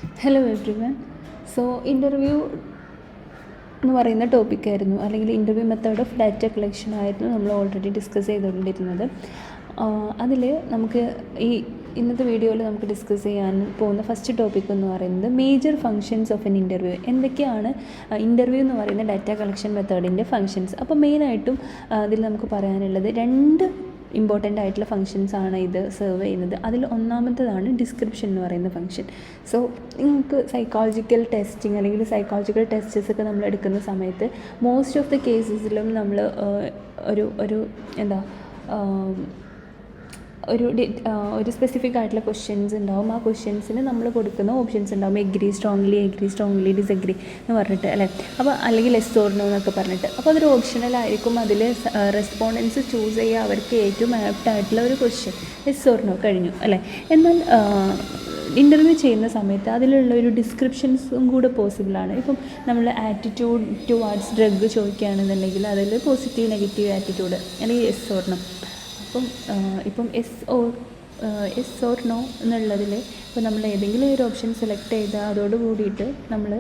Hello every one. So interview എന്ന് പറയുന്ന ടോപ്പിക്കായിരുന്നു, അല്ലെങ്കിൽ interview method of data collection ആയിരുന്നു നമ്മൾ ഓൾറെഡി ഡിസ്കസ് ചെയ്തുകൊണ്ടിരുന്നത്. അതിൽ നമുക്ക് ഇന്നത്തെ വീഡിയോയിൽ നമുക്ക് ഡിസ്കസ് ചെയ്യാൻ പോകുന്ന ഫസ്റ്റ് ടോപ്പിക് എന്ന് പറയുന്നത് major functions of N interview. എന്തൊക്കെയാണ് ഇൻ്റർവ്യൂ എന്ന് പറയുന്ന ഡാറ്റ കളക്ഷൻ മെത്തേഡിൻ്റെ ഫങ്ഷൻസ്. അപ്പോൾ മെയിനായിട്ടും അതിൽ നമുക്ക് പറയാനുള്ളത് രണ്ട് ഇമ്പോർട്ടൻ്റ് ആയിട്ടുള്ള ഫങ്ഷൻസ് ആണ് ഇത് സെർവ് ചെയ്യുന്നത്. അതിൽ ഒന്നാമത്തേതാണ് ഡിസ്ക്രിപ്ഷൻ എന്ന് പറയുന്ന ഫങ്ഷൻ. സോ നിങ്ങൾക്ക് സൈക്കോളജിക്കൽ ടെസ്റ്റിംഗ് അല്ലെങ്കിൽ സൈക്കോളജിക്കൽ ടെസ്റ്റസ് ഒക്കെ നമ്മൾ എടുക്കുന്ന സമയത്ത് മോസ്റ്റ് ഓഫ് ദി കേസസിലും നമ്മൾ ഒരു സ്പെസിഫിക് ആയിട്ടുള്ള ക്വസ്റ്റ്യൻസ് ഉണ്ടാവും. ആ ക്വസ്റ്റ്യൻസിന് നമ്മൾ കൊടുക്കുന്ന ഓപ്ഷൻസ് ഉണ്ടാവും. എഗ്രി സ്ട്രോങ്ലി ഡിസഗ്രി എന്ന് പറഞ്ഞിട്ട് അല്ലേ, അപ്പോൾ അല്ലെങ്കിൽ യെസ് ഓർ നോ എന്നൊക്കെ പറഞ്ഞിട്ട്. അപ്പോൾ അതൊരു ഓപ്ഷണലായിരിക്കും. അതിൽ റെസ്പോണ്ടൻസ് ചൂസ് ചെയ്യുക അവർക്ക് ഏറ്റവും ആപ്റ്റ് ആയിട്ടുള്ള ഒരു ക്വസ്റ്റ്യൻ യെസ് ഓർ നോ കഴിഞ്ഞു അല്ലേ. എന്നാൽ ഇൻ്റർവ്യൂ ചെയ്യുന്ന സമയത്ത് അതിലുള്ള ഒരു ഡിസ്ക്രിപ്ഷൻസും കൂടെ പോസിബിളാണ്. ഇപ്പം നമ്മൾ ആറ്റിറ്റ്യൂഡ് ടുവാർഡ്സ് ഡ്രഗ് ചോദിക്കുകയാണെന്നുണ്ടെങ്കിൽ അതിൽ പോസിറ്റീവ് നെഗറ്റീവ് ആറ്റിറ്റ്യൂഡ് അല്ലെങ്കിൽ യെസ് ഓർ നോ. ഇപ്പം എസ് ഓർ നോ എന്നുള്ളതിൽ ഇപ്പോൾ നമ്മൾ ഏതെങ്കിലും ഒരു ഓപ്ഷൻ സെലക്ട് ചെയ്താൽ അതോട് കൂടിയിട്ട് നമ്മൾ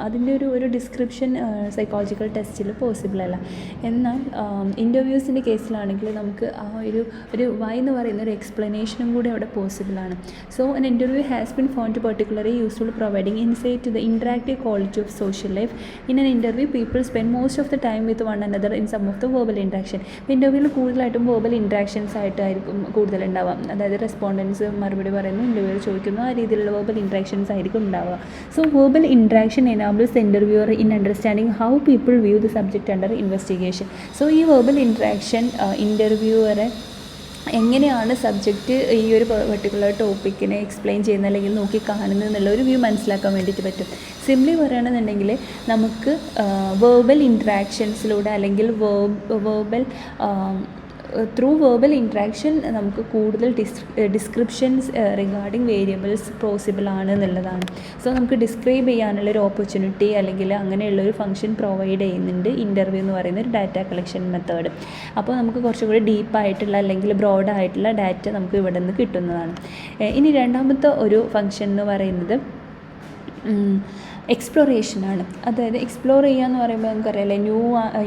അതിൻ്റെ ഒരു ഡിസ്ക്രിപ്ഷൻ സൈക്കോളജിക്കൽ ടെസ്റ്റിൽ പോസിബിൾ അല്ല. എന്നാൽ ഇൻ്റർവ്യൂസിൻ്റെ കേസിലാണെങ്കിൽ നമുക്ക് ആ ഒരു വൈ എന്ന് പറയുന്ന ഒരു എക്സ്പ്ലനേഷനും കൂടി അവിടെ പോസിബിളാണ്. So an interview has been found to particularly useful providing insight to the interactive quality of social life. In an interview, people spend most of the time with one another in some of the verbal interaction. ഇൻ്റർവ്യൂവിൽ കൂടുതലായിട്ടും verbal interactions ആയിട്ടായിരിക്കും കൂടുതലുണ്ടാവാം. അതായത് respondents മറുപടി പറയുന്നു, ഇൻ്റർവ്യൂവിൽ ചോദിക്കുന്നു, ആ രീതിയിലുള്ള വേർബൽ ഇൻട്രാക്ഷൻസ് ആയിരിക്കും ഉണ്ടാവുക. So verbal interaction enables the interviewer in understanding how people view the subject under investigation. So ഈ വേർബൽ ഇൻട്രാക്ഷൻ ഇൻ്റർവ്യൂവറെ എങ്ങനെയാണ് സബ്ജക്റ്റ് ഈ ഒരു പെർട്ടിക്കുലർ ടോപ്പിക്കിനെ എക്സ്പ്ലെയിൻ ചെയ്യുന്നത് അല്ലെങ്കിൽ നോക്കി കാണുന്നത് എന്നുള്ള ഒരു വ്യൂ മനസ്സിലാക്കാൻ വേണ്ടിയിട്ട് പറ്റും. സിംപ്ലി പറയുകയാണെന്നുണ്ടെങ്കിൽ നമുക്ക് വേർബൽ ഇൻട്രാക്ഷൻസിലൂടെ അല്ലെങ്കിൽ ത്രൂ വേർബൽ ഇൻട്രാക്ഷൻ നമുക്ക് കൂടുതൽ ഡിസ്ക്രിപ്ഷൻസ് റിഗാർഡിങ് വേരിയബിൾസ് പോസിബിൾ ആണ് എന്നുള്ളതാണ്. സോ നമുക്ക് ഡിസ്ക്രൈബ് ചെയ്യാനുള്ളൊരു ഓപ്പർച്യൂണിറ്റി അല്ലെങ്കിൽ അങ്ങനെയുള്ളൊരു ഫംഗ്ഷൻ പ്രൊവൈഡ് ചെയ്യുന്നുണ്ട് ഇൻ്റർവ്യൂ എന്ന് പറയുന്ന ഒരു ഡാറ്റ കളക്ഷൻ മെത്തേഡ്. അപ്പോൾ നമുക്ക് കുറച്ചുകൂടി ഡീപ്പായിട്ടുള്ള അല്ലെങ്കിൽ ബ്രോഡായിട്ടുള്ള ഡാറ്റ നമുക്ക് ഇവിടെ നിന്ന് കിട്ടുന്നതാണ്. ഇനി രണ്ടാമത്തെ ഒരു ഫംഗ്ഷൻ എന്ന് പറയുന്നത് എക്സ്പ്ലോറേഷനാണ്. അതായത് എക്സ്പ്ലോർ ചെയ്യുക എന്ന് പറയുമ്പോൾ നമുക്കറിയാമല്ലേ,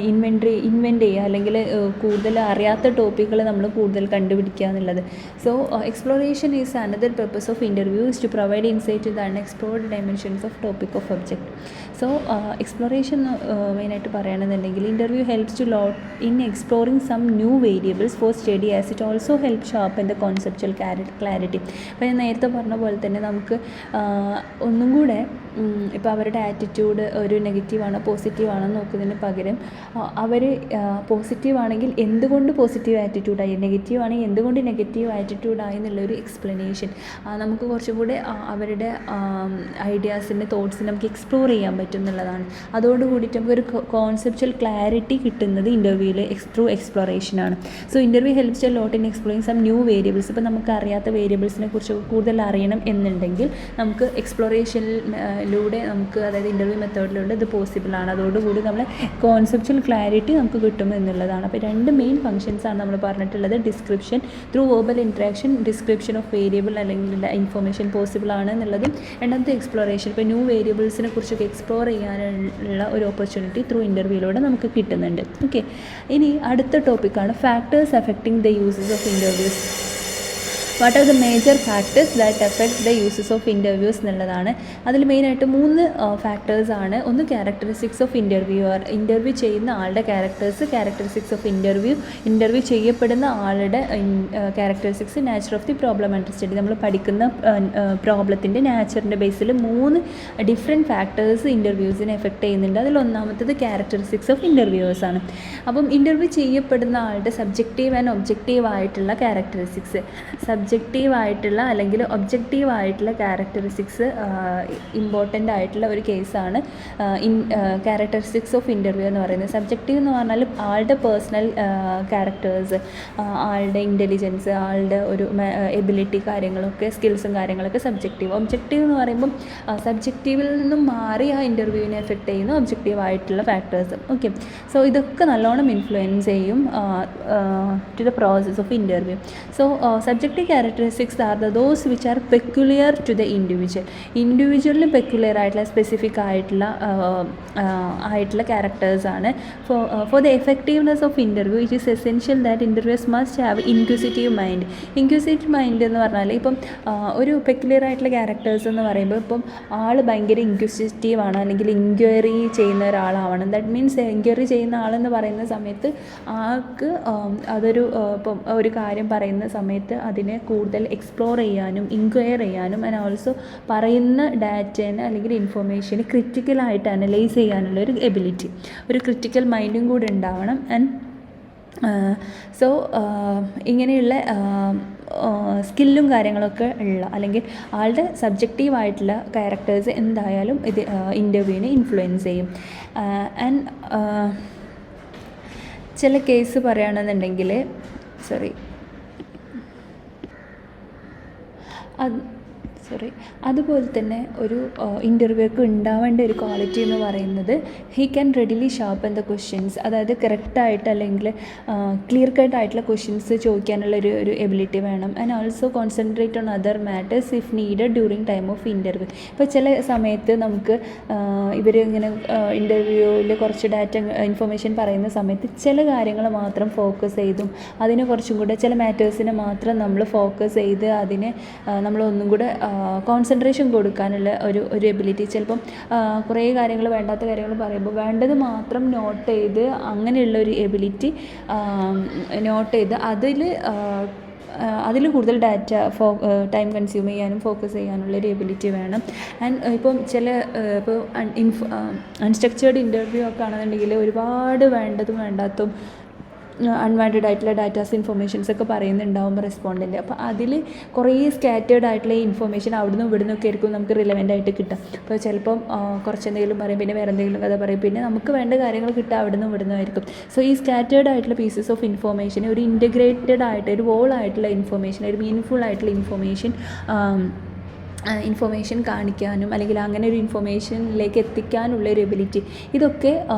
ഇൻവെൻറ്റ് ചെയ്യുക അല്ലെങ്കിൽ കൂടുതൽ അറിയാത്ത ടോപ്പിക്കുകൾ നമ്മൾ കൂടുതൽ കണ്ടുപിടിക്കുക എന്നുള്ളത്. So exploration is another purpose of interview is to provide insight to the unexplored dimensions of topic of object. So exploration മെയിനായിട്ട് പറയുകയാണെന്നുണ്ടെങ്കിൽ interview helps to lot in exploring some new variables for study as it also help sharpen the conceptual clarity. അപ്പോൾ ഞാൻ നേരത്തെ പറഞ്ഞ പോലെ തന്നെ നമുക്ക് ഒന്നും കൂടെ ഇപ്പോൾ അവരുടെ ആറ്റിറ്റ്യൂഡ് ഒരു നെഗറ്റീവാണോ പോസിറ്റീവാണോ നോക്കുന്നതിന് പകരം അവർ പോസിറ്റീവ് ആണെങ്കിൽ എന്തുകൊണ്ട് പോസിറ്റീവ് ആറ്റിറ്റ്യൂഡായി, നെഗറ്റീവ് ആണെങ്കിൽ എന്തുകൊണ്ട് നെഗറ്റീവ് ആറ്റിറ്റ്യൂഡായി എന്നുള്ളൊരു എക്സ്പ്ലനേഷൻ നമുക്ക് കുറച്ചും കൂടെ അവരുടെ ഐഡിയാസിൻ്റെ തോട്ട്സിനെ നമുക്ക് എക്സ്പ്ലോർ ചെയ്യാൻ പറ്റും എന്നുള്ളതാണ്. അതോടുകൂടിയിട്ട് നമുക്കൊരു കോൺസെപ്ച്വൽ ക്ലാരിറ്റി കിട്ടുന്നത് ഇൻ്റർവ്യൂവിൽ ത്രൂ എക്സ്പ്ലോറേഷനാണ്. So interview helps a lot in exploring some new variables. ഇപ്പോൾ നമുക്ക് അറിയാത്ത വേരിയബിൾസിനെ കുറിച്ച് കൂടുതൽ അറിയണം എന്നുണ്ടെങ്കിൽ നമുക്ക് എക്സ്പ്ലോറേഷനിലൂടെ നമുക്ക്, അതായത് ഇൻ്റർവ്യൂ മെത്തേഡിലൂടെ ഇത് പോസിബിളാണ്. അതോടുകൂടി നമ്മൾ കോൺസെപ്ച്വൽ ക്ലാരിറ്റി നമുക്ക് കിട്ടും എന്നുള്ളതാണ്. അപ്പോൾ രണ്ട് മെയിൻ ഫങ്ഷൻസാണ് നമ്മൾ പറഞ്ഞിട്ടുള്ളത്. Description through verbal interaction, description of variable അല്ലെങ്കിൽ ഇൻഫർമേഷൻ പോസിബിൾ ആണ് എന്നുള്ളതും. രണ്ടാമത്തെ എക്സ്പ്ലോറേഷൻ, ഇപ്പോൾ ന്യൂ വേരിയബിൾസിനെ കുറിച്ചൊക്കെ എക്സ്പ്ലോർ ചെയ്യാനുള്ള ഒരു ഓപ്പർച്യൂണിറ്റി ത്രൂ ഇൻ്റർവ്യൂയിലൂടെ നമുക്ക് കിട്ടുന്നുണ്ട്. ഓക്കെ, ഇനി അടുത്ത ടോപ്പിക്കാണ് factors affecting the uses of interviews. What are the major factors that effect the uses of interviews എന്നുള്ളതാണ്. അതിൽ മെയിനായിട്ട് 3 ഫാക്ടേഴ്സാണ്. ഒന്ന് ക്യാരക്ടറിസ്റ്റിക്സ് ഓഫ് ഇൻ്റർവ്യൂവർ, ഇൻ്റർവ്യൂ ചെയ്യുന്ന ആളുടെ ക്യാരക്ടറിസ്റ്റിക്സ് ഓഫ് ഇൻ്റർവ്യൂ ചെയ്യപ്പെടുന്ന ആളുടെ characteristics, nature of the problem understand, നമ്മൾ പഠിക്കുന്ന പ്രോബ്ലത്തിൻ്റെ നാച്ചറിൻ്റെ ബേസിൽ 3 ഡിഫറെൻറ്റ് ഫാക്ടേഴ്സ് ഇൻ്റർവ്യൂസിനെ എഫക്ട് ചെയ്യുന്നുണ്ട്. അതിൽ ഒന്നാമത്തത് ക്യാരക്ടറിസ്റ്റിക്സ് ഓഫ് ഇൻ്റർവ്യൂവേഴ്സാണ്. അപ്പം ഇൻ്റർവ്യൂ ചെയ്യപ്പെടുന്ന ആളുടെ സബ്ജക്റ്റീവ് ആൻഡ് ഒബ്ജക്റ്റീവ് ആയിട്ടുള്ള ക്യാരക്ടറിസ്റ്റിക്സ്, സബ്ജക്റ്റീവായിട്ടുള്ള അല്ലെങ്കിൽ ഒബ്ജക്റ്റീവായിട്ടുള്ള ക്യാരക്ടറിസ്റ്റിക്സ് ഇമ്പോർട്ടൻ്റ് ആയിട്ടുള്ള ഒരു കേസാണ് ക്യാരക്ടറിസ്റ്റിക്സ് ഓഫ് ഇൻ്റർവ്യൂ എന്ന് പറയുന്നത്. സബ്ജക്റ്റീവ് എന്ന് പറഞ്ഞാൽ ആളുടെ പേഴ്സണൽ ക്യാരക്ടേഴ്സ്, ആളുടെ ഇൻ്റലിജൻസ്, ആളുടെ ഒരു എബിലിറ്റി കാര്യങ്ങളൊക്കെ, സ്കിൽസും കാര്യങ്ങളൊക്കെ സബ്ജക്റ്റീവ്. ഒബ്ജക്റ്റീവ് എന്ന് പറയുമ്പം സബ്ജക്റ്റീവിൽ നിന്നും മാറി ആ ഇൻ്റർവ്യൂവിനെ എഫക്റ്റ് ചെയ്യുന്ന ഒബ്ജക്റ്റീവായിട്ടുള്ള ഫാക്ടേഴ്സ്. ഓക്കെ, സോ ഇതൊക്കെ നല്ലോണം ഇൻഫ്ലുവൻസ് ചെയ്യും to the process of interview. So subjective characteristics are those which are peculiar to the ഇൻഡിവിജ്വലിന് പെക്യുലിയർ ആയിട്ടുള്ള സ്പെസിഫിക് ആയിട്ടുള്ള ക്യാരക്ടേഴ്സാണ്. For the effectiveness of interview it is essential that interviews must have inquisitive mind എന്ന് പറഞ്ഞാൽ ഇപ്പം ഒരു peculiar ആയിട്ടുള്ള characters എന്ന് പറയുമ്പോൾ ഇപ്പം ആൾ ഭയങ്കര ഇൻക്വിസിറ്റീവ് ആണ്, അല്ലെങ്കിൽ എൻക്വയറി ചെയ്യുന്ന ഒരാളാവണം. ദാറ്റ് മീൻസ് എൻക്വയറി ചെയ്യുന്ന ആളെന്ന് പറയുന്ന സമയത്ത് ആൾക്ക് അതൊരു ഇപ്പം ഒരു കാര്യം പറയുന്ന സമയത്ത് അതിനെ കൂടുതൽ എക്സ്പ്ലോർ ചെയ്യാനും ഇൻക്വയർ ചെയ്യാനും ആൻഡ് ഓൾസോ പറയുന്ന ഡാറ്റേനെ അല്ലെങ്കിൽ ഇൻഫർമേഷന് ക്രിറ്റിക്കലായിട്ട് അനലൈസ് ചെയ്യാനുള്ള ഒരു എബിലിറ്റി, ഒരു ക്രിറ്റിക്കൽ മൈൻഡും കൂടെ ഉണ്ടാവണം. ആൻഡ് സോ ഇങ്ങനെയുള്ള സ്കില്ലും കാര്യങ്ങളൊക്കെ ഉള്ള അല്ലെങ്കിൽ ആളുടെ സബ്ജക്റ്റീവായിട്ടുള്ള ക്യാരക്ടേഴ്സ് എന്തായാലും ഇത് ഇൻ്റർവ്യൂവിനെ ഇൻഫ്ലുവൻസ് ചെയ്യും. ആൻഡ് ചില കേസ് പറയുകയാണെന്നുണ്ടെങ്കിൽ അതുപോലെ തന്നെ ഒരു ഇൻ്റർവ്യൂക്ക് ഉണ്ടാവേണ്ട ഒരു ക്വാളിറ്റി എന്ന് പറയുന്നത് he can readily sharpen the questions. അതായത് കറക്റ്റായിട്ട് അല്ലെങ്കിൽ ക്ലിയർ കട്ട് ആയിട്ടുള്ള ക്വസ്റ്റ്യൻസ് ചോദിക്കാനുള്ള ഒരു എബിലിറ്റി വേണം. And also concentrate on other matters if needed during time of interview. ഇപ്പോൾ ചില സമയത്ത് നമുക്ക് ഇവർ ഇങ്ങനെ ഇൻ്റർവ്യൂവിൽ കുറച്ച് ഇൻഫർമേഷൻ പറയുന്ന സമയത്ത് ചില കാര്യങ്ങൾ മാത്രം ഫോക്കസ് ചെയ്തും അതിനെ കുറച്ചും കൂടെ ചില മാറ്റേഴ്സിനെ മാത്രം നമ്മൾ ഫോക്കസ് ചെയ്ത് അതിനെ നമ്മളൊന്നും കൂടെ കോൺസെൻട്രേഷൻ കൊടുക്കാനുള്ള ഒരു എബിലിറ്റി. ചിലപ്പം കുറേ കാര്യങ്ങൾ വേണ്ടാത്ത കാര്യങ്ങൾ പറയുമ്പോൾ വേണ്ടത് മാത്രം നോട്ട് ചെയ്ത് അങ്ങനെയുള്ള ഒരു എബിലിറ്റി നോട്ട് ചെയ്ത് അതിൽ കൂടുതൽ ഡാറ്റ ടൈം കൺസ്യൂം ചെയ്യാനും ഫോക്കസ് ചെയ്യാനുള്ളൊരു എബിലിറ്റി വേണം. ആൻഡ് ഇപ്പം ഇപ്പോൾ അൺസ്ട്രക്ചേർഡ് ഇൻ്റർവ്യൂ ഒക്കെ ആണെന്നുണ്ടെങ്കിൽ ഒരുപാട് വേണ്ടതും വേണ്ടാത്തതും അൺവാണ്ടഡ് ആയിട്ടുള്ള ഡാറ്റാസ് ഇൻഫർമേഷൻസ് ഒക്കെ പറയുന്നുണ്ടാകുമ്പോൾ റെസ്പോണ്ടൻ്റ്, അപ്പോൾ അതിൽ കുറേ സ്കാറ്റേർഡ് ആയിട്ടുള്ള ഇൻഫർമേഷൻ അവിടുന്ന് ഇവിടുന്നൊക്കെ ആയിരിക്കും നമുക്ക് റിലവൻ്റ് ആയിട്ട് കിട്ടുക. അപ്പോൾ ചിലപ്പം കുറച്ചെന്തെങ്കിലും പറയും, പിന്നെ വേറെ എന്തെങ്കിലും കഥ പറയും, പിന്നെ നമുക്ക് വേണ്ട കാര്യങ്ങൾ കിട്ടുക അവിടുന്ന് ഇവിടുന്ന് ആയിരിക്കും. സോ ഈ സ്കാറ്റേർഡ് ആയിട്ടുള്ള പീസസ് ഓഫ് ഇൻഫർമേഷൻ ഒരു ഇൻറ്റഗ്രേറ്റഡ് ആയിട്ട് ഒരു വോൾ ആയിട്ടുള്ള ഇൻഫർമേഷൻ, ഒരു മീനിങ് ആയിട്ടുള്ള ഇൻഫർമേഷൻ കാണിക്കാനും അല്ലെങ്കിൽ അങ്ങനെ ഒരു ഇൻഫർമേഷനിലേക്ക് എത്തിക്കാനുള്ള ഒരു എബിലിറ്റി, ഇതൊക്കെ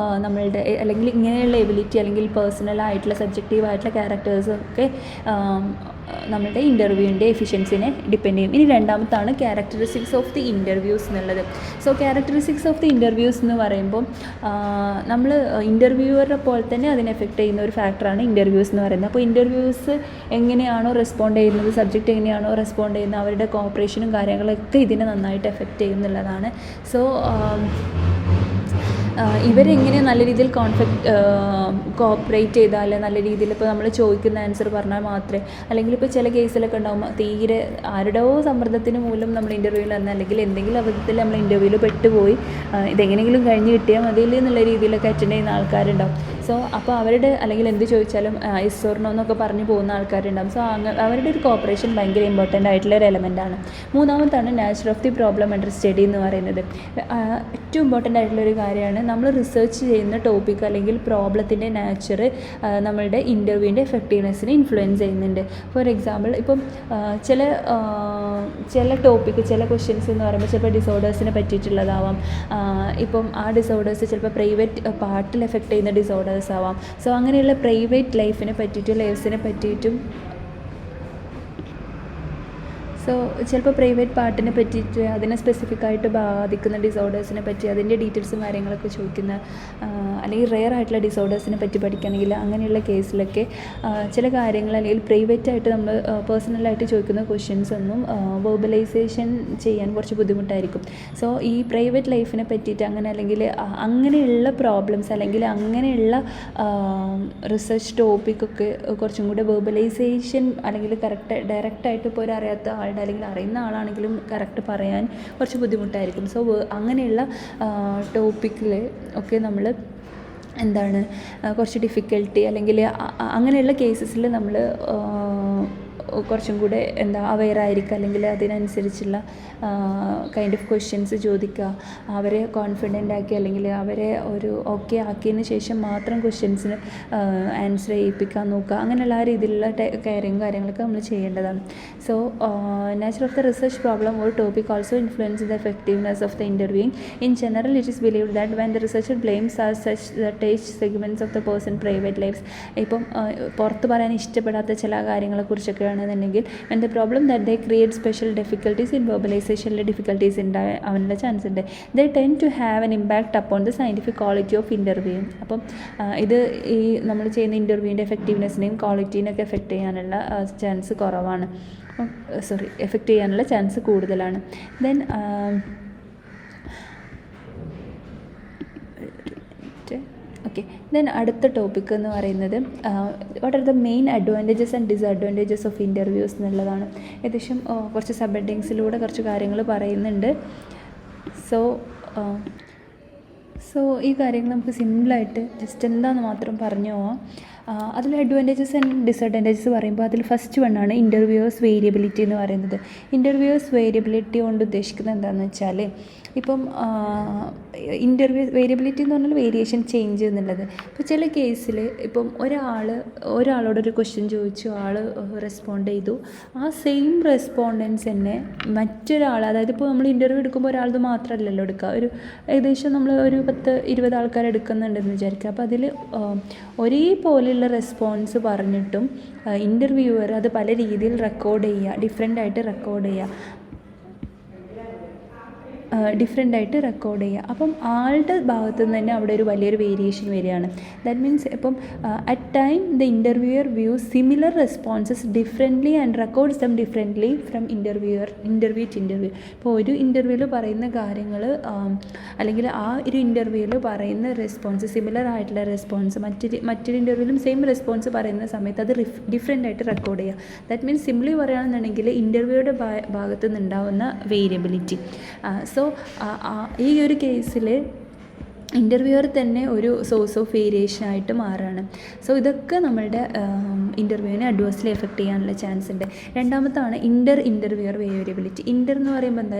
നമ്മളുടെ അല്ലെങ്കിൽ ഇങ്ങനെയുള്ള എബിലിറ്റി അല്ലെങ്കിൽ പേഴ്സണലായിട്ടുള്ള സബ്ജക്റ്റീവായിട്ടുള്ള ക്യാരക്ടേഴ്സൊക്കെ നമ്മളുടെ ഇൻ്റർവ്യൂവിൻ്റെ എഫിഷ്യൻസിനെ ഡിപ്പെൻഡ് ചെയ്യും. ഇനി രണ്ടാമത്താണ് ക്യാരക്ടറിസ്റ്റിക്സ് ഓഫ് ദി ഇൻ്റർവ്യൂസ് എന്നുള്ളത്. So characteristics of the interviews എന്ന് പറയുമ്പോൾ നമ്മൾ ഇൻ്റർവ്യൂവറെ പോലെ തന്നെ അതിനെ എഫക്റ്റ് ചെയ്യുന്ന ഒരു ഫാക്ടറാണ് ഇൻ്റർവ്യൂസ് എന്ന് പറയുന്നത്. അപ്പോൾ ഇൻ്റർവ്യൂസ് എങ്ങനെയാണോ റെസ്പോണ്ട് ചെയ്യുന്നത്, സബ്ജക്റ്റ് എങ്ങനെയാണോ റെസ്പോണ്ട് ചെയ്യുന്നത്, അവരുടെ കോപ്പറേഷനും കാര്യങ്ങളൊക്കെ ഇതിനെ നന്നായിട്ട് എഫക്റ്റ് ചെയ്യുന്നുള്ളതാണ്. സോ ഇവരെങ്ങനെ നല്ല രീതിയിൽ കോപ്പറേറ്റ് ചെയ്താൽ നല്ല രീതിയിൽ ഇപ്പോൾ നമ്മൾ ചോദിക്കുന്ന ആൻസർ പറഞ്ഞാൽ മാത്രമേ, അല്ലെങ്കിൽ ഇപ്പോൾ ചില കേസിലൊക്കെ ഉണ്ടാകും തീരെ ആരുടെയോ സമ്മർദ്ദത്തിന് മൂലം നമ്മൾ ഇൻ്റർവ്യൂവിൽ വന്ന അല്ലെങ്കിൽ എന്തെങ്കിലും അബദ്ധത്തിൽ നമ്മൾ ഇൻ്റർവ്യൂവിൽ പെട്ടുപോയി ഇതെങ്ങനെയെങ്കിലും കഴിഞ്ഞ് കിട്ടിയാൽ മതി എന്നുള്ള രീതിയിലൊക്കെ അറ്റൻഡ് ചെയ്യുന്ന ആൾക്കാരുണ്ടാവും. സോ അപ്പോൾ അവരുടെ അല്ലെങ്കിൽ എന്ത് ചോദിച്ചാലും യെസ് ഓർ നോ എന്നൊക്കെ പറഞ്ഞ് പോകുന്ന ആൾക്കാരുണ്ടാകും. സോ അവരുടെ ഒരു കോപ്പറേഷൻ ഭയങ്കര ഇമ്പോർട്ടൻ്റ് ആയിട്ടുള്ള ഒരു എലമെൻ്റാണ്. മൂന്നാമത്താണ് nature of the problem under study എന്ന് പറയുന്നത്. ഏറ്റവും ഇമ്പോർട്ടൻ്റ് ആയിട്ടുള്ളൊരു കാര്യമാണ് നമ്മൾ റിസർച്ച് ചെയ്യുന്ന ടോപ്പിക് അല്ലെങ്കിൽ പ്രോബ്ലത്തിൻ്റെ നാച്ചർ നമ്മളുടെ ഇൻ്റർവ്യൂവിൻ്റെ എഫക്റ്റീവ്നെസ്സിനെ ഇൻഫ്ലുവൻസ് ചെയ്യുന്നുണ്ട്. ഫോർ എക്സാമ്പിൾ ഇപ്പം ചില ടോപ്പിക്ക് ചില ക്വസ്റ്റ്യൻസ് എന്ന് പറയുമ്പോൾ ചിലപ്പോൾ ഡിസോർഡേഴ്സിനെ പറ്റിയിട്ടുള്ളതാവാം. ഇപ്പം ആ ഡിസോർഡേഴ്സ് ചിലപ്പോൾ പ്രൈവറ്റ് പാർട്ടിൽ എഫക്റ്റ് ചെയ്യുന്ന ഡിസോർഡേഴ്സ് ആവാം. സോ അങ്ങനെയുള്ള പ്രൈവറ്റ് ലൈഫിനെ പറ്റിയിട്ടും ലൈഫ്സിനെ പറ്റിയിട്ടും സോ ചിലപ്പോൾ പ്രൈവറ്റ് പാർട്ടിനെ പറ്റിയിട്ട് അതിനെ സ്പെസിഫിക്കായിട്ട് ബാധിക്കുന്ന ഡിസോർഡേഴ്സിനെ പറ്റി അതിൻ്റെ ഡീറ്റെയിൽസും കാര്യങ്ങളൊക്കെ ചോദിക്കുന്ന അല്ലെങ്കിൽ റെയർ ആയിട്ടുള്ള ഡിസോർഡേഴ്സിനെ പറ്റി പഠിക്കുകയാണെങ്കിൽ അങ്ങനെയുള്ള കേസിലൊക്കെ ചില കാര്യങ്ങൾ അല്ലെങ്കിൽ പ്രൈവറ്റായിട്ട് നമ്മൾ പേഴ്സണലായിട്ട് ചോദിക്കുന്ന ക്വസ്റ്റ്യൻസ് ഒന്നും വെർബലൈസേഷൻ ചെയ്യാൻ കുറച്ച് ബുദ്ധിമുട്ടായിരിക്കും. സോ ഈ പ്രൈവറ്റ് ലൈഫിനെ പറ്റിയിട്ട് അങ്ങനെ അല്ലെങ്കിൽ അങ്ങനെയുള്ള പ്രോബ്ലംസ് അല്ലെങ്കിൽ അങ്ങനെയുള്ള റിസർച്ച് ടോപ്പിക്കൊക്കെ കുറച്ചും കൂടെ വെർബലൈസേഷൻ അല്ലെങ്കിൽ ഡയറക്റ്റായിട്ട് ഇപ്പോൾ ഒരു അറിയാത്ത ആളുടെ അല്ലെങ്കിൽ അറിയുന്ന ആളാണെങ്കിലും കറക്റ്റ് പറയാൻ കുറച്ച് ബുദ്ധിമുട്ടായിരിക്കും. സോ അങ്ങനെയുള്ള ടോപ്പിക്കിൽ ഒക്കെ നമ്മൾ കുറച്ച് ഡിഫിക്കൽട്ടി അല്ലെങ്കിൽ അങ്ങനെയുള്ള കേസസിൽ നമ്മൾ കുറച്ചും കൂടെ അവെയറായിരിക്കുക അല്ലെങ്കിൽ അതിനനുസരിച്ചുള്ള കൈൻഡ് ഓഫ് ക്വസ്റ്റ്യൻസ് ചോദിക്കുക, അവരെ കോൺഫിഡൻ്റ് ആക്കി അല്ലെങ്കിൽ അവരെ ഒരു ഓക്കെ ആക്കിയതിന് ശേഷം മാത്രം ക്വസ്റ്റ്യൻസിന് ആൻസർ ചെയ്യിപ്പിക്കാൻ നോക്കുക. അങ്ങനെയുള്ള ആ രീതിയിലുള്ള കെയറിങ് കാര്യങ്ങളൊക്കെ നമ്മൾ ചെയ്യേണ്ടതാണ്. So nature of the research problem or topic also influences the effectiveness of the interviewing. In general, it is believed that when the researcher blames are such that touch segments of the person private lives, ഇപ്പം പുറത്ത് പറയാൻ ഇഷ്ടപ്പെടാത്ത ചില കാര്യങ്ങളെക്കുറിച്ചൊക്കെയാണ് പറയുകയാണെന്നുണ്ടെങ്കിൽ and the problem that they create special difficulties in വെർബലൈസേഷനിൽ difficulties ഉണ്ടാവാനുള്ള chance ഉണ്ട്. They tend to have an impact upon the scientific quality of interview. അപ്പം ഇത് ഈ നമ്മൾ ചെയ്യുന്ന ഇൻ്റർവ്യൂവിൻ്റെ എഫക്റ്റീവ്നെസ്സിനെയും ക്വാളിറ്റീനൊക്കെ എഫക്റ്റ് ചെയ്യാനുള്ള ചാൻസ് കുറവാണ്. എഫക്റ്റ് ചെയ്യാനുള്ള ചാൻസ് കൂടുതലാണ്. ദെൻ ദെൻ അടുത്ത ടോപ്പിക് എന്ന് പറയുന്നത് what are the main advantages and disadvantages of interviews എന്നുള്ളതാണ്. ഏകദേശം കുറച്ച് സബ് ഹെഡിങ്സിലൂടെ കുറച്ച് കാര്യങ്ങൾ പറയുന്നുണ്ട്. സോ ഈ കാര്യങ്ങൾ നമുക്ക് സിമ്പിളായിട്ട് ജസ്റ്റ് എന്താണെന്ന് മാത്രം പറഞ്ഞു പോവാം. അതിൽ അഡ്വാൻറ്റേജസ് ആൻഡ് ഡിസഡ്വാൻറ്റേജസ് പറയുമ്പോൾ അതിൽ ഫസ്റ്റ് വണ്ണാണ് ഇൻ്റർവ്യൂവേഴ്സ് വേരിയബിലിറ്റി എന്ന് പറയുന്നത്. ഇൻ്റർവ്യൂവേഴ്സ് വേരിയബിലിറ്റി കൊണ്ട് ഉദ്ദേശിക്കുന്നത് എന്താണെന്ന് വെച്ചാൽ ഇപ്പം വേരിയബിലിറ്റി എന്ന് പറഞ്ഞാൽ വേരിയേഷൻ ചേഞ്ച് എന്നുള്ളത്. ഇപ്പോൾ ചില കേസിൽ ഇപ്പം ഒരാളോടൊരു ക്വസ്റ്റ്യൻ ചോദിച്ചു, ആൾ റെസ്പോണ്ട് ചെയ്തു, ആ സെയിം റെസ്പോണ്ടൻസ് തന്നെ മറ്റൊരാൾ, അതായത് ഇപ്പോൾ നമ്മൾ ഇൻ്റർവ്യൂ എടുക്കുമ്പോൾ ഒരാളത് മാത്രമല്ലല്ലോ എടുക്കുക, ഒരു ഏകദേശം നമ്മൾ ഒരു 10-20 ആൾക്കാർ എടുക്കുന്നുണ്ടെന്ന് വിചാരിക്കുക. അപ്പോൾ അതിൽ ഒരേപോലെയുള്ള റെസ്പോൺസ് പറഞ്ഞിട്ടും ഇൻ്റർവ്യൂവർ അത് പല രീതിയിൽ റെക്കോർഡ് ചെയ്യുക, ഡിഫറെൻ്റ് ആയിട്ട് റെക്കോർഡ് ചെയ്യുക. അപ്പം ആളുടെ ഭാഗത്തു നിന്ന് തന്നെ അവിടെ ഒരു വലിയൊരു വേരിയേഷൻ വരികയാണ്. ദാറ്റ് മീൻസ് ഇപ്പം at time the interviewer views similar responses differently and records them differently from interview to interview. ഇപ്പോൾ ഒരു ഇൻ്റർവ്യൂവിൽ പറയുന്ന കാര്യങ്ങൾ അല്ലെങ്കിൽ ആ ഒരു ഇൻ്റർവ്യൂവിൽ പറയുന്ന റെസ്പോൺസ്, സിമിലർ ആയിട്ടുള്ള റെസ്പോൺസ് മറ്റൊരു ഇൻ്റർവ്യൂവിലും സെയിം റെസ്പോൺസ് പറയുന്ന സമയത്ത് അത് ഡിഫറെൻ്റ് ആയിട്ട് റെക്കോർഡ് ചെയ്യുക. ദാറ്റ് മീൻസ് സിംപ്ലി പറയുകയാണെന്നുണ്ടെങ്കിൽ ഇൻ്റർവ്യൂയുടെ ഭാഗത്തു നിന്നുണ്ടാവുന്ന വേരിയബിലിറ്റി. സോ ഈ ഒരു കേസിൽ ഇൻ്റർവ്യൂവർ തന്നെ ഒരു സോഴ്സ് ഓഫ് വേരിയേഷനായിട്ട് മാറുകയാണ്. സോ ഇതൊക്കെ നമ്മളുടെ ഇൻ്റർവ്യൂവിനെ അഡ്വേഴ്സ്ലി എഫക്റ്റ് ചെയ്യാനുള്ള ചാൻസ് ഉണ്ട്. രണ്ടാമത്താണ് ഇൻ്റർവ്യൂവർ വേരിയബിലിറ്റി. എന്ന് പറയുമ്പോൾ എന്താ,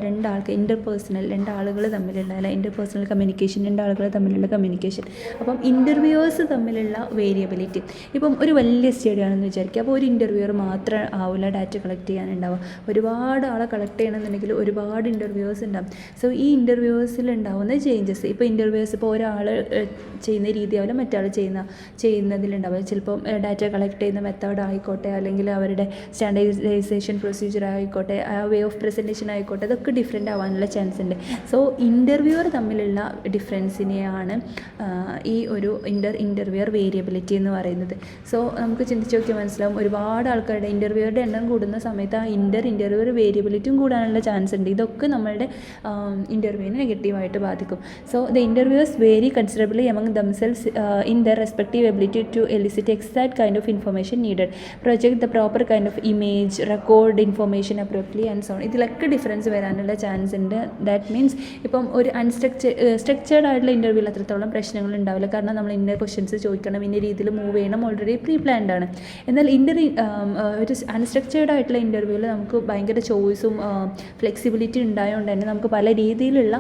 രണ്ടാളുകൾ തമ്മിലുള്ള ഇൻ്റർപേഴ്സണൽ കമ്മ്യൂണിക്കേഷൻ, രണ്ടാളുകൾ തമ്മിലുള്ള കമ്മ്യൂണിക്കേഷൻ. അപ്പം ഇൻ്റർവ്യൂവേഴ്സ് തമ്മിലുള്ള വേരിയബിലിറ്റി. ഇപ്പം ഒരു വലിയ സ്റ്റേഡിയാണെന്ന് വിചാരിക്കുക. അപ്പോൾ ഒരു ഇൻ്റർവ്യൂവർ മാത്രം ആവില്ല ഡാറ്റ കളക്ട് ചെയ്യാനുണ്ടാവുക. ഒരുപാട് ആളെ കളക്ട് ചെയ്യണമെന്നുണ്ടെങ്കിൽ ഒരുപാട് ഇൻ്റർവ്യൂവേഴ്സ് ഉണ്ടാവും. സോ ഈ ഇൻ്റർവ്യൂവേഴ്സിൽ ഉണ്ടാവുന്ന ചേഞ്ചസ്, ഇപ്പോൾ ഇൻ്റർവ്യൂവേഴ്സ് ഇപ്പോൾ ഒരാൾ ചെയ്യുന്ന രീതിയാവില്ല മറ്റാൾ ചെയ്യുന്നതിലുണ്ടാവുക. ചിലപ്പം ഡാറ്റ കളക്ട് ചെയ്യുന്ന മെത്തേഡ് ആയിക്കോട്ടെ, അല്ലെങ്കിൽ അവരുടെ സ്റ്റാൻഡേർഡൈസേഷൻ പ്രൊസീജിയർ ആയിക്കോട്ടെ, വേ ഓഫ് പ്രസൻറ്റേഷൻ ആയിക്കോട്ടെ, അതൊക്കെ ഡിഫറെൻ്റ് ആവാനുള്ള ചാൻസ് ഉണ്ട്. സോ ഇൻ്റർവ്യൂവർ തമ്മിലുള്ള ഡിഫറൻസിനെയാണ് ഈ ഒരു ഇൻ്റർവ്യൂവർ വേരിയബിലിറ്റി എന്ന് പറയുന്നത്. സോ നമുക്ക് ചിന്തിച്ച് നോക്കിയാൽ മനസ്സിലാവും, ഒരുപാട് ആൾക്കാരുടെ ഇൻ്റർവ്യൂവറുടെ എണ്ണം കൂടുന്ന സമയത്ത് ആ ഇൻ്റർവ്യൂവർ വേരിയബിലിറ്റിയും കൂടാനുള്ള ചാൻസ് ഉണ്ട്. ഇതൊക്കെ നമ്മളുടെ ഇൻ്റർവ്യൂവിനെ നെഗറ്റീവായിട്ട് ബാധിക്കും. So the interviewers vary considerably among themselves in their respective ability to elicit exact kind of information needed, project the proper kind of image, record information appropriately and so on. ഇതിലൊക്കെ difference വരാനുള്ള chance ഉണ്ട്. That means ഇപ്പം ഒരു structured ആയിട്ടുള്ള ഇൻ്റർവ്യൂവിൽ അത്രത്തോളം പ്രശ്നങ്ങൾ ഉണ്ടാവില്ല. കാരണം നമ്മൾ ഇന്ന ക്വസ്റ്റ്യൻസ് ചോദിക്കണം, ഇന്ന രീതിയിൽ മൂവ് ചെയ്യണം, ഓൾറെഡി പ്രീ പ്ലാൻഡ് ആണ്. എന്നാൽ ഒരു അൺസ്ട്രക്ചേർഡ് ആയിട്ടുള്ള ഇൻ്റർവ്യൂവിൽ നമുക്ക് ഭയങ്കര ചോയ്സും ഫ്ലെക്സിബിലിറ്റി ഉണ്ടായതുകൊണ്ട് തന്നെ നമുക്ക് പല രീതിയിലുള്ള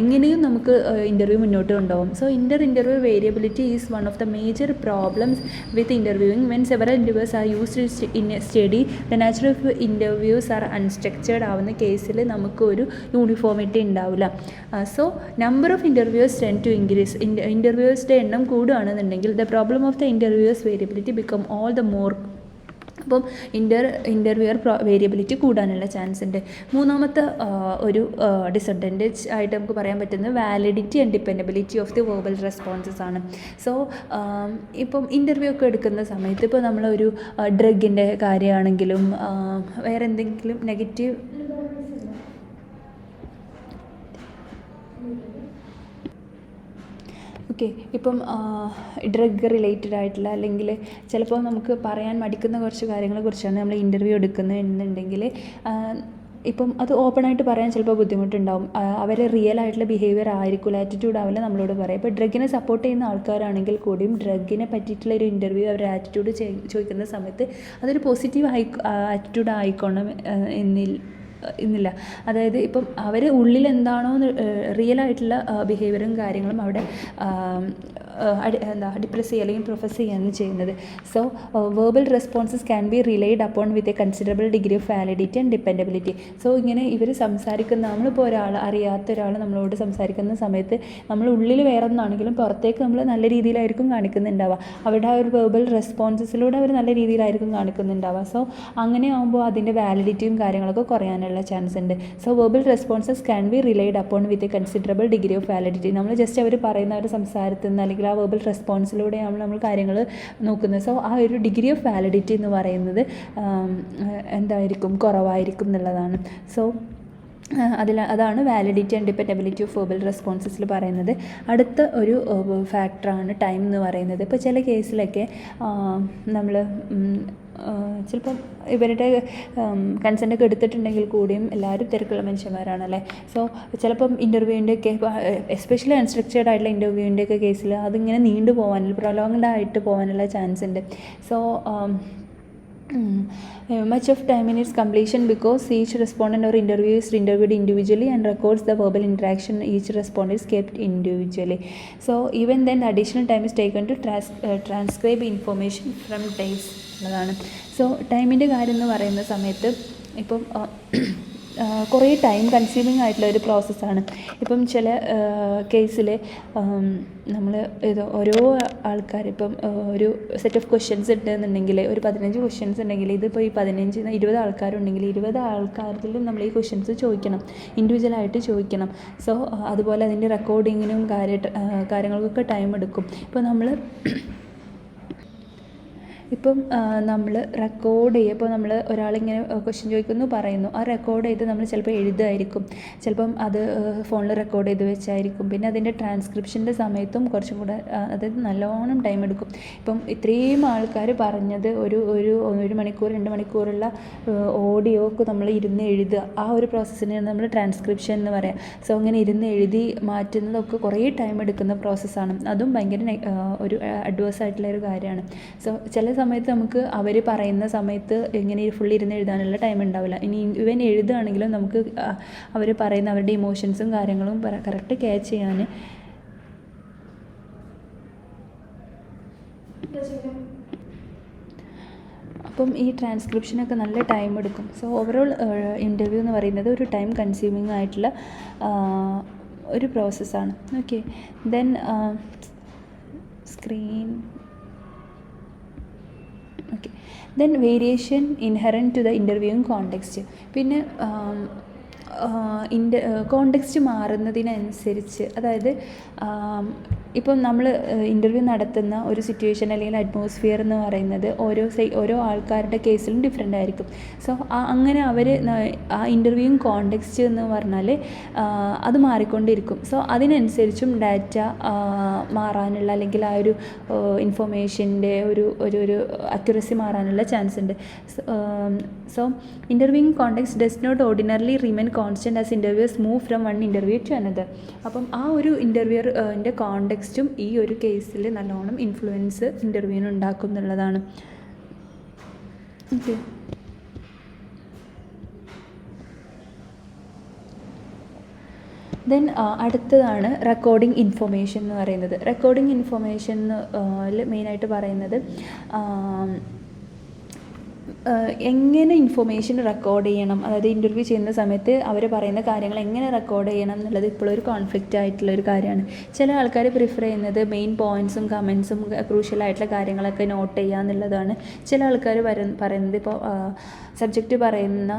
എങ്ങനെയും നമുക്ക് ഇൻ്റർവ്യൂ മുന്നോട്ട് കൊണ്ടുപോകും. So interview variability is one of the major problems with interviewing. When several interviews are used in a study the nature of interviews are unstructured ആവുന്ന കേസിൽ നമുക്ക് ഒരു യൂണിഫോമിറ്റി ഉണ്ടാവില്ല. So number of interviews tend to increase. ഇൻ്റർവ്യൂസിൻ്റെ എണ്ണം കൂടുകയാണെന്നുണ്ടെങ്കിൽ the problem of the interviews variability become all the more. അപ്പം interviewer variability കൂടാനുള്ള ചാൻസ് ഉണ്ട്. മൂന്നാമത്തെ ഒരു ഡിസഡ്വാൻറ്റേജ് ആയിട്ട് നമുക്ക് പറയാൻ പറ്റുന്നത് validity and dependability of the verbal responses ആണ്. സോ ഇപ്പം ഇൻ്റർവ്യൂ ഒക്കെ എടുക്കുന്ന സമയത്ത് ഇപ്പോൾ നമ്മളൊരു ഡ്രഗിൻ്റെ കാര്യമാണെങ്കിലും വേറെ എന്തെങ്കിലും നെഗറ്റീവ് ഇപ്പം ഡ്രഗ് റിലേറ്റഡ് ആയിട്ടുള്ള അല്ലെങ്കിൽ ചിലപ്പോൾ നമുക്ക് പറയാൻ മടിക്കുന്ന കുറച്ച് കാര്യങ്ങളെ കുറിച്ചാണ് നമ്മൾ ഇൻ്റർവ്യൂ എടുക്കുന്നത് എന്നുണ്ടെങ്കിൽ ഇപ്പം അത് ഓപ്പണായിട്ട് പറയാൻ ചിലപ്പോൾ ബുദ്ധിമുട്ടുണ്ടാവും. അവർ റിയൽ ആയിട്ടുള്ള ബിഹേവിയർ ആയിരിക്കില്ല, ആറ്റിറ്റ്യൂഡ് ആവില്ല നമ്മളോട് പറയാം. ഇപ്പോൾ ഡ്രഗിനെ സപ്പോർട്ട് ചെയ്യുന്ന ആൾക്കാരാണെങ്കിൽ കൂടിയും ഡ്രഗിനെ പറ്റിയിട്ടുള്ള ഒരു ഇൻ്റർവ്യൂ അവരുടെ ആറ്റിറ്റ്യൂഡ് ചോദിക്കുന്ന സമയത്ത് അതൊരു പോസിറ്റീവ് ആറ്റിറ്റ്യൂഡ് ആയിക്കോണം എന്നില്ല. അതായത് ഇപ്പം അവർ ഉള്ളിൽ എന്താണോ റിയൽ ആയിട്ടുള്ള ബിഹേവിയറും കാര്യങ്ങളും അവിടെ ഡിപ്രസ് ചെയ്യുക അല്ലെങ്കിൽ പ്രൊഫസ് ചെയ്യുകയാണ് ചെയ്യുന്നത്. So verbal responses can be relied upon with a considerable degree of validity and dependability. So ഇങ്ങനെ ഇവർ സംസാരിക്കുന്ന, നമ്മളിപ്പോൾ അറിയാത്ത ഒരാൾ നമ്മളോട് സംസാരിക്കുന്ന സമയത്ത് നമ്മൾ ഉള്ളിൽ വേറെ ഒന്നാണെങ്കിലും പുറത്തേക്ക് നമ്മൾ നല്ല രീതിയിലായിരിക്കും കാണിക്കുന്നുണ്ടാവുക. അവരുടെ ആ ഒരു വെർബൽ റെസ്പോൺസസിലൂടെ അവർ നല്ല രീതിയിലായിരിക്കും കാണിക്കുന്നുണ്ടാവുക. സോ അങ്ങനെ ആകുമ്പോൾ അതിൻ്റെ വാലിഡിറ്റിയും കാര്യങ്ങളൊക്കെ കുറയാനുള്ള ചാൻസ് ഉണ്ട്. So verbal responses can be relied upon with a considerable degree of validity. നമ്മൾ ജസ്റ്റ് അവർ പറയുന്ന ഒരു സംസാരത്തിൽ നിന്ന് അല്ലെങ്കിൽ ആ വെർബൽ റെസ്പോൺസിലൂടെയാണ് നമ്മൾ കാര്യങ്ങൾ നോക്കുന്നത്. സോ ആ ഒരു ഡിഗ്രി ഓഫ് വാലിഡിറ്റി എന്ന് പറയുന്നത് എന്തായിരിക്കും, കുറവായിരിക്കും എന്നുള്ളതാണ്. സോ അതാണ് validity and dependability of verbal റെസ്പോൺസസിൽ പറയുന്നത്. അടുത്ത ഒരു ഫാക്ടറാണ് ടൈം എന്ന് പറയുന്നത്. ഇപ്പോൾ ചില കേസിലൊക്കെ നമ്മൾ ചിലപ്പം ഇവരുടെ കൺസെൻ്റൊക്കെ എടുത്തിട്ടുണ്ടെങ്കിൽ കൂടിയും എല്ലാവരും തിരക്കുള്ള മനുഷ്യന്മാരാണല്ലേ. സോ ചിലപ്പം ഇൻ്റർവ്യൂവിൻ്റെയൊക്കെ എസ്പെഷ്യലി അൺസ്ട്രക്ചേർഡ് ആയിട്ടുള്ള ഇൻ്റർവ്യൂവിൻ്റെയൊക്കെ കേസിൽ അതിങ്ങനെ നീണ്ടു പോകാനുള്ള പ്രൊലോങ്ഡ് ആയിട്ട് പോകാനുള്ള ചാൻസ് ഉണ്ട്. So much of time in its completion because each respondent or interview is interviewed individually and records the verbal interaction each respondent is kept individually. So even then the additional time is taken to transcribe information from tapes എന്നതാണ്. So ടൈമിൻ്റെ കാര്യം എന്ന് പറയുന്ന സമയത്ത് ഇപ്പം കുറേ time consuming ആയിട്ടുള്ള ഒരു പ്രോസസ്സാണ്. ഇപ്പം ചില കേസിൽ നമ്മൾ ഓരോ ആൾക്കാർ ഇപ്പം ഒരു സെറ്റ് ഓഫ് ക്വസ്റ്റ്യൻസ് ഉണ്ടെന്നുണ്ടെങ്കിൽ ഒരു 15 ക്വസ്റ്റ്യൻസ് ഉണ്ടെങ്കിൽ ഇതിപ്പോൾ ഈ 20 ആൾക്കാരുണ്ടെങ്കിൽ 20 ആൾക്കാരിലും നമ്മൾ ഈ ക്വസ്റ്റ്യൻസ് ചോദിക്കണം, ഇൻഡിവിജ്വലായിട്ട് ചോദിക്കണം. സോ അതുപോലെ അതിൻ്റെ റെക്കോർഡിങ്ങിനും കാര്യങ്ങൾക്കൊക്കെ ടൈം എടുക്കും. ഇപ്പം നമ്മൾ റെക്കോർഡ് ചെയ്യുക, ഇപ്പോൾ നമ്മൾ ഒരാളിങ്ങനെ ക്വസ്റ്റ്യൻ ചോദിക്കുന്നു പറയുന്നു, ആ റെക്കോർഡ് ചെയ്ത് നമ്മൾ ചിലപ്പോൾ എഴുതുമായിരിക്കും, ചിലപ്പം അത് ഫോണിൽ റെക്കോർഡ് ചെയ്ത് വെച്ചായിരിക്കും. പിന്നെ അതിൻ്റെ ട്രാൻസ്ക്രിപ്ഷൻ്റെ സമയത്തും കുറച്ചും കൂടെ അതായത് നല്ലോണം ടൈം എടുക്കും. ഇപ്പം ഇത്രയും ആൾക്കാർ പറഞ്ഞത് ഒരു മണിക്കൂർ 2 മണിക്കൂറുള്ള ഓഡിയോ ഒക്കെ നമ്മൾ ഇരുന്ന് എഴുതുക, ആ ഒരു പ്രോസസ്സിനെയാണ് നമ്മൾ ട്രാൻസ്ക്രിപ്ഷൻ എന്ന് പറയാം. സോ അങ്ങനെ ഇരുന്ന് എഴുതി മാറ്റുന്നതൊക്കെ കുറേ ടൈം എടുക്കുന്ന പ്രോസസ്സാണ്. അതും ഭയങ്കര ഒരു അഡ്വേഴ്സ് ആയിട്ടുള്ള ഒരു കാര്യമാണ്. സോ ചില സമയത്ത് നമുക്ക് അവർ പറയുന്ന സമയത്ത് ഇങ്ങനെ ഫുൾ ഇരുന്ന് എഴുതാനുള്ള ടൈം ഉണ്ടാവില്ല. ഇനി ഇവൻ എഴുതുകയാണെങ്കിലും നമുക്ക് അവർ പറയുന്ന അവരുടെ ഇമോഷൻസും കാര്യങ്ങളും കറക്റ്റ് ക്യാച്ച് ചെയ്യാൻ അപ്പം ഈ ട്രാൻസ്ക്രിപ്ഷനൊക്കെ നല്ല ടൈം എടുക്കും. സോ ഓവറോൾ ഇൻ്റർവ്യൂ എന്ന് പറയുന്നത് ഒരു ടൈം കൺസ്യൂമിങ് ആയിട്ടുള്ള ഒരു പ്രോസസ്സാണ്. Okay, then screen okay then variation inherent to the interviewing context. പിന്നെ കോണ്ടെക്സ്റ്റ് മാറുന്നതിനനുസരിച്ച്, അതായത് ഇപ്പം നമ്മൾ ഇൻ്റർവ്യൂ നടത്തുന്ന ഒരു സിറ്റുവേഷൻ അല്ലെങ്കിൽ അറ്റ്മോസ്ഫിയർ എന്ന് പറയുന്നത് ഓരോ ആൾക്കാരുടെ കേസിലും ഡിഫറെൻ്റ് ആയിരിക്കും. സോ അങ്ങനെ അവർ ആ ഇൻ്റർവ്യൂയിങ് കോണ്ടെക്സ്റ്റ് എന്ന് പറഞ്ഞാൽ അത് മാറിക്കൊണ്ടിരിക്കും. സോ അതിനനുസരിച്ചും ഡാറ്റ മാറാനുള്ള അല്ലെങ്കിൽ ആ ഒരു ഇൻഫോർമേഷൻ്റെ ഒരു അക്യുറസി മാറാനുള്ള ചാൻസ് ഉണ്ട്. So interviewing context does not ordinarily remain constant as interviews move from one interview to another. അപ്പം ആ ഒരു ഇൻ്റർവ്യൂൻ്റെ കോണ്ടെക്സ്റ്റും ഈ ഒരു കേസിൽ നല്ലോണം ഇൻഫ്ലുവൻസ് ഇൻ്റർവ്യൂവിന് ഉണ്ടാക്കും എന്നുള്ളതാണ്. ഓക്കെ, ദെൻ അടുത്തതാണ് റെക്കോർഡിംഗ് ഇൻഫോർമേഷൻ എന്ന് പറയുന്നത്. റെക്കോർഡിംഗ് ഇൻഫോർമേഷൻ മെയിനായിട്ട് പറയുന്നത് എങ്ങനെ ഇൻഫോർമേഷൻ റെക്കോർഡ് ചെയ്യണം, അതായത് ഇൻ്റർവ്യൂ ചെയ്യുന്ന സമയത്ത് അവർ പറയുന്ന കാര്യങ്ങൾ എങ്ങനെ റെക്കോർഡ് ചെയ്യണം എന്നുള്ളത് ഇപ്പോഴൊരു കോൺഫ്ലിക്റ്റ് ആയിട്ടുള്ളൊരു കാര്യമാണ്. ചില ആൾക്കാർ പ്രിഫർ ചെയ്യുന്നത് മെയിൻ പോയിൻറ്റ്സും കമൻസും ക്രൂഷ്യലായിട്ടുള്ള കാര്യങ്ങളൊക്കെ നോട്ട് ചെയ്യുക എന്നുള്ളതാണ്. ചില ആൾക്കാർ പറയുന്നത് ഇപ്പോൾ സബ്ജക്റ്റ് പറയുന്ന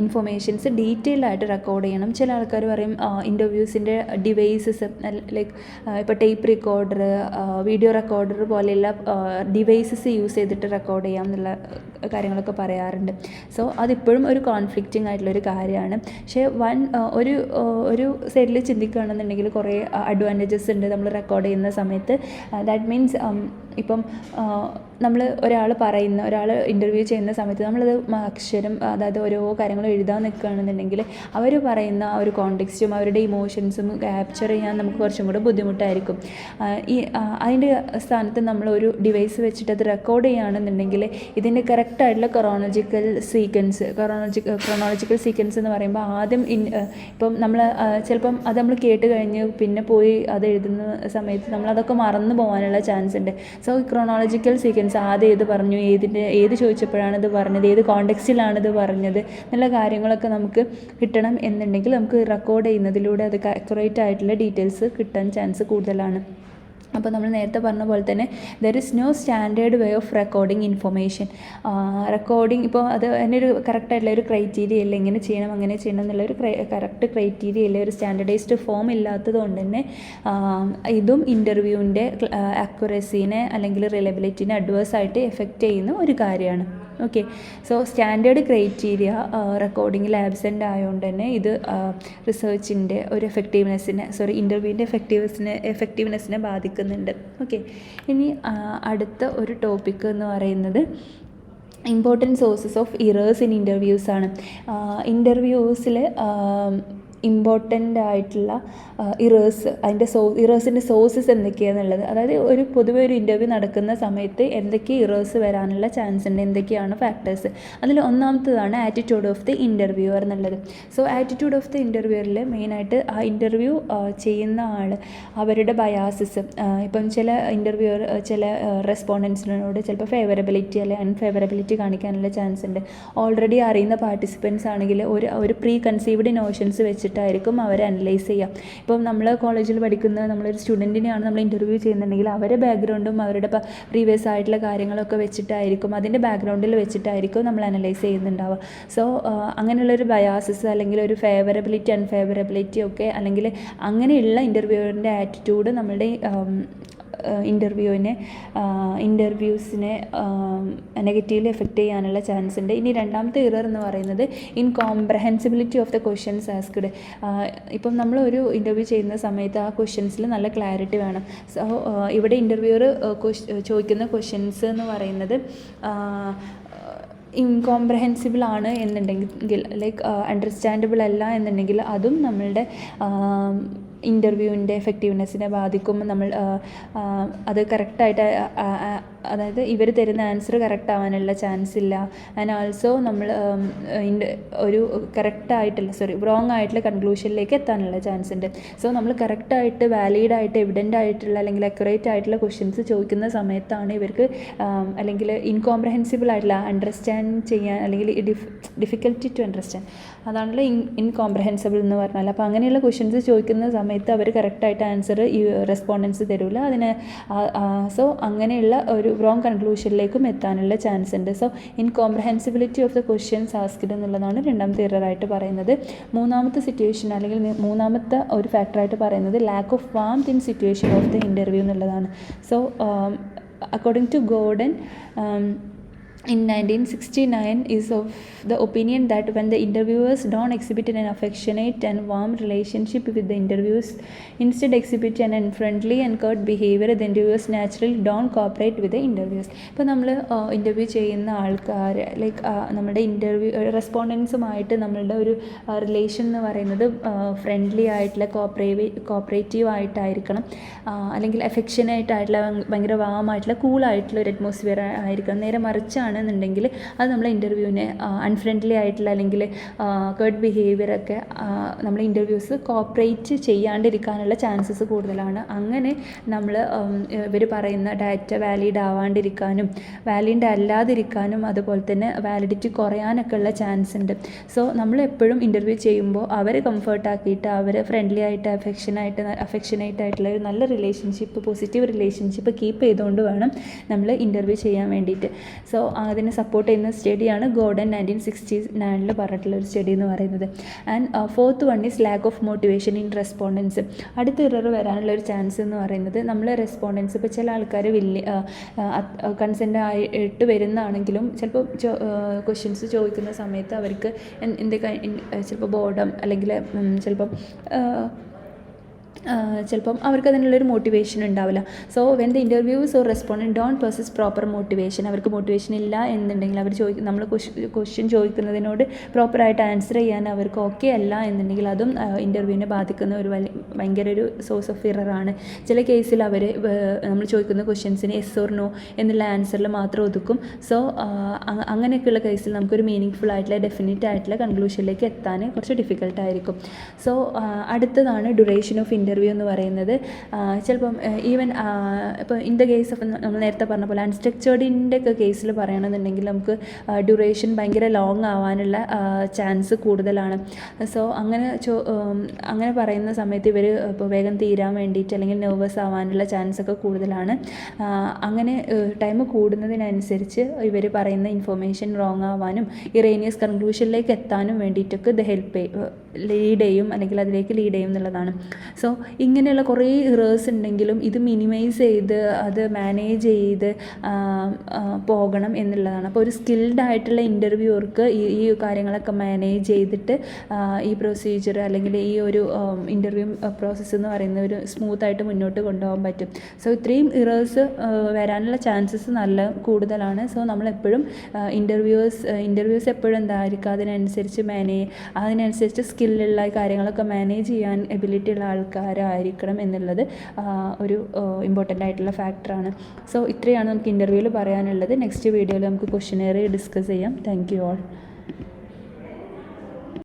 ഇൻഫോർമേഷൻസ് ഡീറ്റെയിൽ ആയിട്ട് റെക്കോർഡ് ചെയ്യണം. ചില ആൾക്കാർ പറയും ഇൻ്റർവ്യൂസിൻ്റെ ഡിവൈസസ് ലൈക്ക് ഇപ്പോൾ ടേപ്പ് റെക്കോർഡർ, വീഡിയോ റെക്കോർഡർ പോലെയുള്ള ഡിവൈസസ് യൂസ് ചെയ്തിട്ട് റെക്കോർഡ് ചെയ്യാം എന്നുള്ള കാര്യങ്ങളൊക്കെ പറയാറുണ്ട്. സോ അതിപ്പോഴും ഒരു കോൺഫ്ലിക്റ്റിംഗ് ആയിട്ടുള്ളൊരു കാര്യമാണ്. പക്ഷേ ഒരു സൈഡിൽ ചിന്തിക്കുകയാണെന്നുണ്ടെങ്കിൽ കുറേ അഡ്വാൻറ്റേജസ് ഉണ്ട് നമ്മൾ റെക്കോർഡ് ചെയ്യുന്ന സമയത്ത്. ദാറ്റ് മീൻസ് ഇപ്പം നമ്മൾ ഒരാൾ ഇൻ്റർവ്യൂ ചെയ്യുന്ന സമയത്ത് നമ്മളത് അക്ഷരം, അതായത് ഓരോ കാര്യങ്ങൾ എഴുതാൻ നിൽക്കുകയാണെന്നുണ്ടെങ്കിൽ അവർ പറയുന്ന ആ ഒരു കോണ്ടെക്സ്റ്റും അവരുടെ ഇമോഷൻസും ക്യാപ്ചർ ചെയ്യാൻ നമുക്ക് കുറച്ചും കൂടെ ബുദ്ധിമുട്ടായിരിക്കും. അതിൻ്റെ സ്ഥാനത്ത് നമ്മളൊരു ഡിവൈസ് വെച്ചിട്ട് അത് റെക്കോർഡ് ചെയ്യുകയാണെന്നുണ്ടെങ്കിൽ ഇതിൻ്റെ കറക്റ്റായിട്ടുള്ള ക്രോണോളജിക്കൽ സീക്വൻസ് എന്ന് പറയുമ്പോൾ ആദ്യം ഇപ്പം നമ്മൾ ചിലപ്പം അത് നമ്മൾ കേട്ട് കഴിഞ്ഞ് പിന്നെ പോയി അത് എഴുതുന്ന സമയത്ത് നമ്മളതൊക്കെ മറന്നു പോകാനുള്ള ചാൻസ് ഉണ്ട്. സോ ക്രോണോളജിക്കൽ സീക്വൻസ് ആദ്യം ഏത് പറഞ്ഞു, ഏത് ചോദിച്ചപ്പോഴാണ് ഇത് പറഞ്ഞത്, ഏത് കോണ്ടെക്സ്റ്റിലാണിത് പറഞ്ഞത് എന്നുള്ള കാര്യങ്ങളൊക്കെ നമുക്ക് കിട്ടണം എന്നുണ്ടെങ്കിൽ നമുക്ക് റെക്കോർഡ് ചെയ്യുന്നതിലൂടെ അത് അക്യുറേറ്റ് ആയിട്ടുള്ള ഡീറ്റെയിൽസ് കിട്ടാൻ ചാൻസ് കൂടുതലാണ്. അപ്പോൾ നമ്മൾ നേരത്തെ പറഞ്ഞ പോലെ തന്നെ there is no standard way of recording information. Recording ഇപ്പോൾ അത് അതിനൊരു കറക്റ്റായിട്ടുള്ള ഒരു ക്രൈറ്റീരിയ ഇല്ല, ഇങ്ങനെ ചെയ്യണം അങ്ങനെ ചെയ്യണം എന്നുള്ളൊരു കറക്റ്റ് ക്രൈറ്റീരിയ ഇല്ല, ഒരു സ്റ്റാൻഡേർഡൈസ്ഡ് ഫോം ഇല്ലാത്തത് കൊണ്ട് തന്നെ ഇതും ഇൻ്റർവ്യൂവിൻ്റെ അക്യുറസീനെ അല്ലെങ്കിൽ റിലയബിലിറ്റീനെ അഡ്വേഴ്സായിട്ട് എഫക്റ്റ് ചെയ്യുന്ന ഒരു കാര്യമാണ്. ഓക്കെ, സോ സ്റ്റാൻഡേർഡ് ക്രൈറ്റീരിയ റെക്കോർഡിങ്ങിൽ ആബ്സെൻ്റ് ആയതുകൊണ്ട് തന്നെ ഇത് റിസർച്ചിൻ്റെ ഒരു ഇൻ്റർവ്യൂവിൻ്റെ എഫക്റ്റീവ്നെസ്സിനെ ബാധിക്കുന്നുണ്ട്. ഓക്കെ, ഇനി അടുത്ത ഒരു ടോപ്പിക്ക് എന്ന് പറയുന്നത് important sources of errors in ഇൻ്റർവ്യൂസാണ്. ഇൻ്റർവ്യൂസിൽ ഇമ്പോർട്ടൻ്റ് ആയിട്ടുള്ള അതിൻ്റെ ഇറേഴ്സിൻ്റെ സോഴ്സസ് എന്തൊക്കെയാണെന്നുള്ളത്, അതായത് പൊതുവെ ഒരു ഇൻ്റർവ്യൂ നടക്കുന്ന സമയത്ത് എന്തൊക്കെ ഇറേഴ്സ് വരാനുള്ള ചാൻസ് ഉണ്ട്, എന്തൊക്കെയാണ് ഫാക്ടേഴ്സ്. അതിൽ ഒന്നാമത്തതാണ് ആറ്റിറ്റ്യൂഡ് ഓഫ് ദി ഇൻ്റർവ്യൂവർ എന്നുള്ളത്. സോ ആറ്റിറ്റ്യൂഡ് ഓഫ് ദി ഇൻ്റർവ്യൂവറിൽ മെയിനായിട്ട് ആ ഇൻ്റർവ്യൂ ചെയ്യുന്ന ആൾ അവരുടെ ബയാസസ്, ഇപ്പം ചില റെസ്പോണ്ടൻസിനോട് ചിലപ്പോൾ ഫേവറബിലിറ്റി അല്ലെങ്കിൽ അൺഫേവറബിലിറ്റി കാണിക്കാനുള്ള ചാൻസ് ഉണ്ട്. ഓൾറെഡി അറിയുന്ന പാർട്ടിസിപ്പൻസ് ആണെങ്കിൽ ഒരു പ്രീ കൺസീവ്ഡ് നോഷൻസ് വെച്ചിട്ടായിരിക്കും അവർ അനലൈസ് ചെയ്യുക. ഇപ്പം നമ്മൾ കോളേജിൽ പഠിക്കുന്ന നമ്മളൊരു സ്റ്റുഡൻറ്റിനെയാണ് നമ്മൾ ഇൻ്റർവ്യൂ ചെയ്യുന്നുണ്ടെങ്കിൽ അവരുടെ ബാക്ക്ഗ്രൗണ്ടും അവരുടെ പ്രീവിയസ് ആയിട്ടുള്ള കാര്യങ്ങളൊക്കെ വെച്ചിട്ടായിരിക്കും, അതിൻ്റെ ബാക്ക്ഗ്രൗണ്ടിൽ വെച്ചിട്ടായിരിക്കും നമ്മൾ അനലൈസ് ചെയ്യുന്നുണ്ടാവുക. സോ അങ്ങനെയുള്ളൊരു ബയാസസ് അല്ലെങ്കിൽ ഒരു ഫേവറബിലിറ്റി അൺഫേവറബിലിറ്റി ഒക്കെ അല്ലെങ്കിൽ അങ്ങനെയുള്ള ഇൻ്റർവ്യൂവറിൻ്റെ ആറ്റിറ്റ്യൂഡ് നമ്മളുടെ ഇൻ്റർവ്യൂസിനെ നെഗറ്റീവ്ലി എഫക്റ്റ് ചെയ്യാനുള്ള ചാൻസ് ഉണ്ട്. ഇനി രണ്ടാമത്തെ ഇറർ എന്ന് പറയുന്നത് ഇൻകോംപ്രഹെൻസിബിലിറ്റി ഓഫ് ദ ക്വസ്റ്റ്യൻസ് ആസ്ക്ഡ്. ഇപ്പം നമ്മൾ ഒരു ഇൻ്റർവ്യൂ ചെയ്യുന്ന സമയത്ത് ആ ക്വസ്റ്റ്യൻസിൽ നല്ല ക്ലാരിറ്റി വേണം. സോ ഇവിടെ ഇൻ്റർവ്യൂവർ ചോദിക്കുന്ന ക്വസ്റ്റ്യൻസ് എന്ന് പറയുന്നത് ഇൻകോംപ്രഹെൻസിബിൾ ആണ് എന്നുണ്ടെങ്കിൽ, ലൈക്ക് അണ്ടർസ്റ്റാൻഡബിൾ അല്ല എന്നുണ്ടെങ്കിൽ അതും നമ്മളുടെ ഇൻ്റർവ്യൂവിൻ്റെ എഫക്റ്റീവ്നെസ്സിനെ ബാധിക്കും. നമ്മൾ അത് കറക്റ്റായിട്ട് അതായത് ഇവർ തരുന്ന ആൻസർ കറക്റ്റ് ആവാനുള്ള ചാൻസ് ഇല്ല. ആൻഡ് ആൾസോ നമ്മൾ ഒരു റോങ് ആയിട്ടുള്ള കൺക്ലൂഷനിലേക്ക് എത്താനുള്ള ചാൻസ് ഉണ്ട്. സോ നമ്മൾ കറക്റ്റായിട്ട് വാലിഡായിട്ട് എവിഡൻ്റ് ആയിട്ടുള്ള അല്ലെങ്കിൽ അക്യുറേറ്റ് ആയിട്ടുള്ള ക്വസ്റ്റ്യൻസ് ചോദിക്കുന്ന സമയത്താണ് ഇവർക്ക് അല്ലെങ്കിൽ ഇൻകോംപ്രഹെൻസിബിൾ ആയിട്ടുള്ള അണ്ടർസ്റ്റാൻഡ് ചെയ്യാൻ അല്ലെങ്കിൽ ഡിഫിക്കൽറ്റി ടു അണ്ടർസ്റ്റാൻഡ്, അതാണല്ലോ ഇൻകോംപ്രഹെൻസിബിൾ എന്ന് പറഞ്ഞാൽ. അപ്പോൾ അങ്ങനെയുള്ള ക്വസ്റ്റ്യൻസ് ചോദിക്കുന്ന സമയത്ത് അവർ കറക്റ്റായിട്ട് ആൻസർ ഈ റെസ്പോണ്ടൻസ് തരില്ല അതിന്. സോ അങ്ങനെയുള്ള ഒരു റോങ് കൺക്ലൂഷനിലേക്കും എത്താനുള്ള ചാൻസ് ഉണ്ട്. So incomprehensibility of the questions asked എന്നുള്ളതാണ് രണ്ടാമത്തെ എററായിട്ട് പറയുന്നത്. മൂന്നാമത്തെ സിറ്റുവേഷൻ അല്ലെങ്കിൽ മൂന്നാമത്തെ ഒരു ഫാക്ടറായിട്ട് പറയുന്നത് lack of warmth in situation of the interview എന്നുള്ളതാണ്. So according to Gordon in 1969 is of the opinion that when the interviewers don't exhibit an affectionate and warm relationship with the interviews, instead exhibit an unfriendly and curt behavior, the interviewers naturally don't cooperate with the interviews. ഇപ്പോൾ നമ്മൾ interview ചെയ്യുന്ന ആൾക്കാർ like നമ്മുടെ interview റെസ്പോണ്ടൻസുമായിട്ട് നമ്മളുടെ ഒരു relation എന്ന് പറയുന്നത് friendly ആയിട്ടുള്ള കോപ്പറേറ്റീവ് ആയിട്ടായിരിക്കണം, അല്ലെങ്കിൽ അഫെക്ഷനേറ്റ് ആയിട്ടുള്ള ഭയങ്കര വാമായിട്ടുള്ള കൂളായിട്ടുള്ള ഒരു അറ്റ്മോസ്ഫിയർ ആയിരിക്കണം. നേരെ മറിച്ചാണ് ണെന്നുണ്ടെങ്കിൽ അത് നമ്മളെ ഇൻ്റർവ്യൂവിനെ അൺഫ്രണ്ട്ലി ആയിട്ടുള്ള അല്ലെങ്കിൽ കേർട്ട് ബിഹേവിയറൊക്കെ നമ്മൾ ഇൻ്റർവ്യൂസ് കോപ്പറേറ്റ് ചെയ്യാണ്ടിരിക്കാനുള്ള ചാൻസസ് കൂടുതലാണ്. അങ്ങനെ നമ്മൾ ഇവർ പറയുന്ന ഡാറ്റ വാലിഡ് ആവാണ്ടിരിക്കാനും വാലിഡ് അല്ലാതിരിക്കാനും അതുപോലെ തന്നെ വാലിഡിറ്റി കുറയാനൊക്കെ ഉള്ള ചാൻസ് ഉണ്ട്. സോ നമ്മൾ എപ്പോഴും ഇൻ്റർവ്യൂ ചെയ്യുമ്പോൾ അവരെ കംഫർട്ടാക്കിയിട്ട് അവരെ ഫ്രണ്ട്ലി ആയിട്ട് അഫെക്ഷനേറ്റ് ആയിട്ടുള്ള ഒരു നല്ല റിലേഷൻഷിപ്പ്, പോസിറ്റീവ് റിലേഷൻഷിപ്പ് കീപ്പ് ചെയ്തുകൊണ്ട് വേണം നമ്മൾ ഇൻ്റർവ്യൂ ചെയ്യാൻ വേണ്ടിയിട്ട്. സോ അതിനെ സപ്പോർട്ട് ചെയ്യുന്ന സ്റ്റഡിയാണ് ഗോർഡൻ 1969 പറഞ്ഞിട്ടുള്ള ഒരു സ്റ്റഡി എന്ന് പറയുന്നത്. And fourth one is lack of motivation in respondents. അടുത്ത ഇറർ വരാനുള്ള ഒരു ചാൻസ് എന്ന് പറയുന്നത് നമ്മൾ റെസ്പോണ്ടൻസ് ഇപ്പോൾ ചില ആൾക്കാർ കൺസെൻ്റ് ആയിട്ട് വരുന്നതാണെങ്കിലും ചിലപ്പോൾ ക്വസ്റ്റ്യൻസ് ചോദിക്കുന്ന സമയത്ത് അവർക്ക് എന്തൊക്കെ ചിലപ്പോൾ ബോർഡം അല്ലെങ്കിൽ ചിലപ്പം ചിലപ്പം അവർക്ക് അതിനുള്ളൊരു മോട്ടിവേഷൻ ഉണ്ടാവില്ല. So when the interviews or respondent don't possess proper motivation, അവർക്ക് മോട്ടിവേഷൻ ഇല്ല എന്നുണ്ടെങ്കിൽ, അവർ നമ്മൾ ക്വസ്റ്റ്യൻ ചോദിക്കുന്നതിനോട് പ്രോപ്പറായിട്ട് ആൻസർ ചെയ്യാൻ അവർക്ക് ഓക്കെ അല്ല എന്നുണ്ടെങ്കിൽ, അതും ഇൻ്റർവ്യൂവിനെ ബാധിക്കുന്ന ഒരു ഭയങ്കര ഒരു സോഴ്സ് ഓഫ് എററാണ്. ചില കേസിൽ അവർ നമ്മൾ ചോദിക്കുന്ന ക്വസ്റ്റ്യൻസിന് യെസ് ഓർ നോ എന്നുള്ള ആൻസറിൽ മാത്രം ഒതുക്കും. സോ അങ്ങനെയൊക്കെയുള്ള കേസിൽ നമുക്കൊരു മീനിങ് ഫുൾ ആയിട്ടുള്ള ഡെഫിനിറ്റ് ആയിട്ടുള്ള കൺക്ലൂഷനിലേക്ക് എത്താൻ കുറച്ച് ഡിഫിക്കൽട്ടായിരിക്കും. സോ അടുത്തതാണ് ഡ്യൂറേഷൻ ഓഫ് ഇൻ്റർവ്യൂ എന്ന് പറയുന്നത്. ചിലപ്പം ഈവൻ ഇപ്പോൾ ഇൻ ദ കേസ് ഓഫ് നമ്മൾ നേരത്തെ പറഞ്ഞ പോലെ അൺസ്ട്രക്ചേർഡിൻ്റെ ഒക്കെ കേസിൽ പറയുകയാണെന്നുണ്ടെങ്കിൽ നമുക്ക് ഡ്യൂറേഷൻ ഭയങ്കര ലോങ് ആവാനുള്ള ചാൻസ് കൂടുതലാണ്. സോ അങ്ങനെ പറയുന്ന സമയത്ത് ഇവർ ഇപ്പോൾ വേഗം തീരാൻ വേണ്ടിയിട്ട് അല്ലെങ്കിൽ നെർവസ് ആവാനുള്ള ചാൻസ് ഒക്കെ കൂടുതലാണ്. അങ്ങനെ ടൈം കൂടുന്നതിനനുസരിച്ച് ഇവർ പറയുന്ന ഇൻഫർമേഷൻ റോങ് ആവാനും ഇറേനിയസ് കൺക്ലൂഷനിലേക്ക് എത്താനും വേണ്ടിയിട്ടൊക്കെ ഇത് ലീഡ് ചെയ്യും, അല്ലെങ്കിൽ അതിലേക്ക് ലീഡ് ചെയ്യും എന്നുള്ളതാണ്. സോ ഇങ്ങനെയുള്ള കുറേ ഇറേഴ്സ് ഉണ്ടെങ്കിലും ഇത് മിനിമൈസ് ചെയ്ത് അത് മാനേജ് ചെയ്ത് പോകണം എന്നുള്ളതാണ്. അപ്പോൾ ഒരു സ്കിൽഡ് ആയിട്ടുള്ള ഇൻ്റർവ്യൂവർക്ക് ഈ കാര്യങ്ങളൊക്കെ മാനേജ് ചെയ്തിട്ട് ഈ പ്രൊസീജിയർ അല്ലെങ്കിൽ ഈ ഒരു ഇൻ്റർവ്യൂ പ്രോസസ്സ് എന്ന് പറയുന്ന ഒരു സ്മൂത്തായിട്ട് മുന്നോട്ട് കൊണ്ടുപോകാൻ പറ്റും. സോ ഇത്രയും ഇറേഴ്സ് വരാനുള്ള ചാൻസസ് നല്ല കൂടുതലാണ്. സോ നമ്മളെപ്പോഴും ഇൻ്റർവ്യൂസ് എപ്പോഴും എന്തായിരിക്കും അതിനനുസരിച്ച് സ്കില്ലുള്ള കാര്യങ്ങളൊക്കെ മാനേജ് ചെയ്യാൻ എബിലിറ്റി ഉള്ള ആൾക്കാരായിരിക്കണം എന്നുള്ളത് ഒരു ഇമ്പോർട്ടൻ്റ് ആയിട്ടുള്ള ഫാക്ടറാണ്. സോ ഇത്രയാണ് നമുക്ക് ഇൻ്റർവ്യൂവിൽ പറയാനുള്ളത്. നെക്സ്റ്റ് വീഡിയോയിൽ നമുക്ക് ക്വസ്റ്റ്യനെയർ ഡിസ്കസ് ചെയ്യാം. Thank you all.